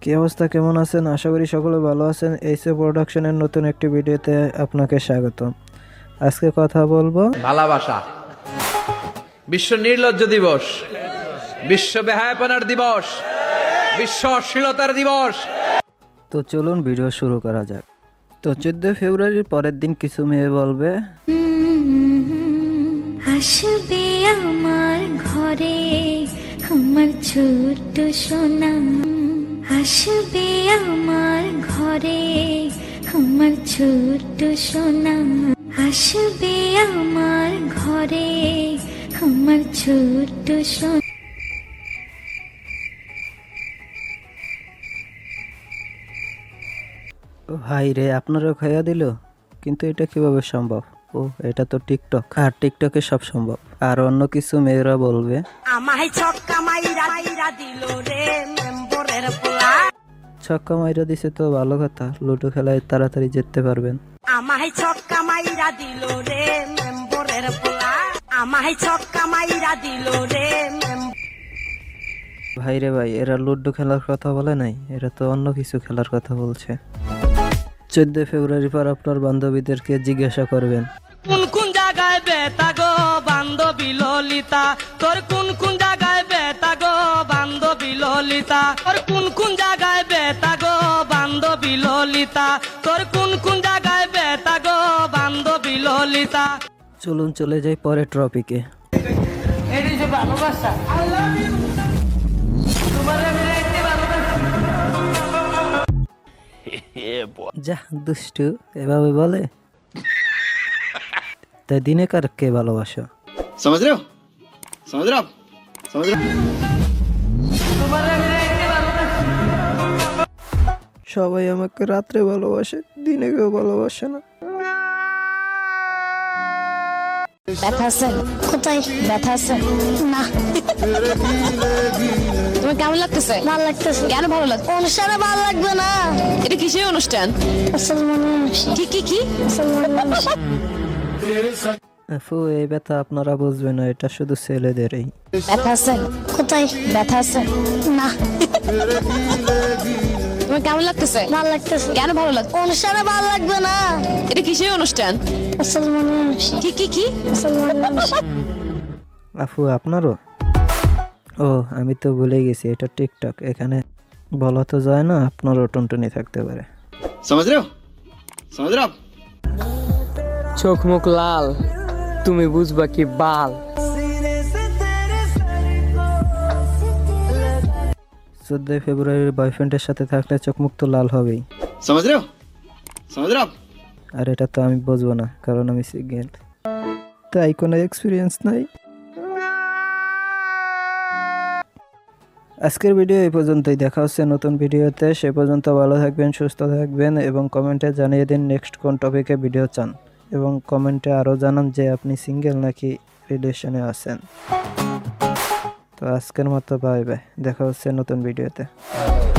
কি অবস্থা, কেমন আছেন? আশা করি সকলে ভালো আছেন। এইসে প্রোডাকশনের নতুন একটি ভিডিওতে আপনাকে স্বাগতম। আজকে কথা বলবো ভালোবাসা, বিশ্ব নির্লজ্জ দিবস, বিশ্ব বেহায়াপনার দিবস, বিশ্ব অশ্লীলতার দিবস। তো চলুন ভিডিও শুরু করা যাক। তো 14 ফেব্রুয়ারির পরের দিন কিছু মেয়ে বলবে আসবে আমার ঘরে আমার ছোট্ট সোনা, আসবে আমার ঘরে আমার ছোট্ট সোনা, আসবে আমার ঘরে আমার ছোট্ট সোনা। ভাই রে, আপনারও খাইয়া দিল, কিন্তু এটা কিভাবে সম্ভব? ও, এটা তো টিকটক, আর টিকটকে সব সম্ভব। আর অন্য কিছু মেয়েরা বলবে আমায় ছক্কা মাইরা মাইরা দিল রে মেম্বরের পোলা, ছক্কা মাইরা দিছে তো ভালো কথা, লুডো খেলায় তাড়াতাড়ি জিততে পারবেন। আমায় ছক্কা মাইরা দিল রে মেম্বরের পোলা, আমায় ছক্কা মাইরা দিল রে ভাই রে ভাই, এরা লুডো খেলার কথা বলে নাই, এরা তো অন্য কিছু খেলার কথা বলছে। 14 ফেব্রুয়ারি পর আপনার বান্ধবীদেরকে জিজ্ঞাসা করবেন কোন কোন জায়গায় বেতা গো বান্ধবী ললিতা, তোর কোন কোন জায়গায় বেতা গো বান্ধবী ললিতা, তোর কোন কোন জায়গায় বেতা গো বান্ধবী ললিতা, তোর কোন কোন জায়গায় বেতা গো বান্ধবী ললিতা। চলুন চলে যাই পরের টপিকে। এটাই যে ভালোবাসা, যা দুষ্টু, এভাবে বলে? তাই দিনে কার কে ভালোবাসো? समझ रहे हो समझ रहे हो आप समझ रहे हो। সবাই আমাকে রাত্রে ভালোবাসে, দিনে কেউ ভালোবাসে না। ব্যথা আছে? কোথায় ব্যথা আছে? না। তোমার কেমন লাগতেছে? ভালো লাগতেছে। কেন ভালো লাগছে? অনুষ্ঠানে ভালো লাগবে না। এটা কিসের অনুষ্ঠান? কি কি কি? আপু, এই ব্যথা আপনারা বুঝবেন না, এটা শুধু ছেলেদেরই। ব্যথা আছে? কোথায় ব্যথা আছে? না। তোমার কেমন লাগতেছে? ভালো লাগতেছে। কেন ভালো লাগছে? অনুষ্ঠানে ভালো লাগবে না। এটা কিসের অনুষ্ঠান? কি কি কি? আপু, আপনারও? ও, আমি তো ভুলে গেছি, এটা টিকটক, এখানে বলা তো যায় না, আপনারও টুনটুনি থাকতে পারে। समझ रहे हो समझ रहे हो आप। চোখ মুখ লাল, তুমি বুঝবা কি বাল। 14 ফেব্রুয়ারির বয়ফ্রেন্ডের সাথে থাকলে চোখ মুখ তো লাল হবেই। समझ रहे हो समझ रहे हो आप। আর এটা তো আমি বুঝবো না, কারণ আমি সিঙ্গেল, তাই কোনো এক্সপিরিয়েন্স নাই। আজকের ভিডিও এই পর্যন্তই, দেখা হচ্ছে নতুন ভিডিওতে। সে পর্যন্ত ভালো থাকবেন, সুস্থ থাকবেন, এবং কমেন্টে জানিয়ে দিন নেক্সট কোন টপিকে ভিডিও চান, এবং কমেন্টে আরও জানান যে আপনি সিঙ্গেল নাকি রিলেশনে আছেন। তো আজকের মতো বাই বাই, দেখা হচ্ছে নতুন ভিডিওতে।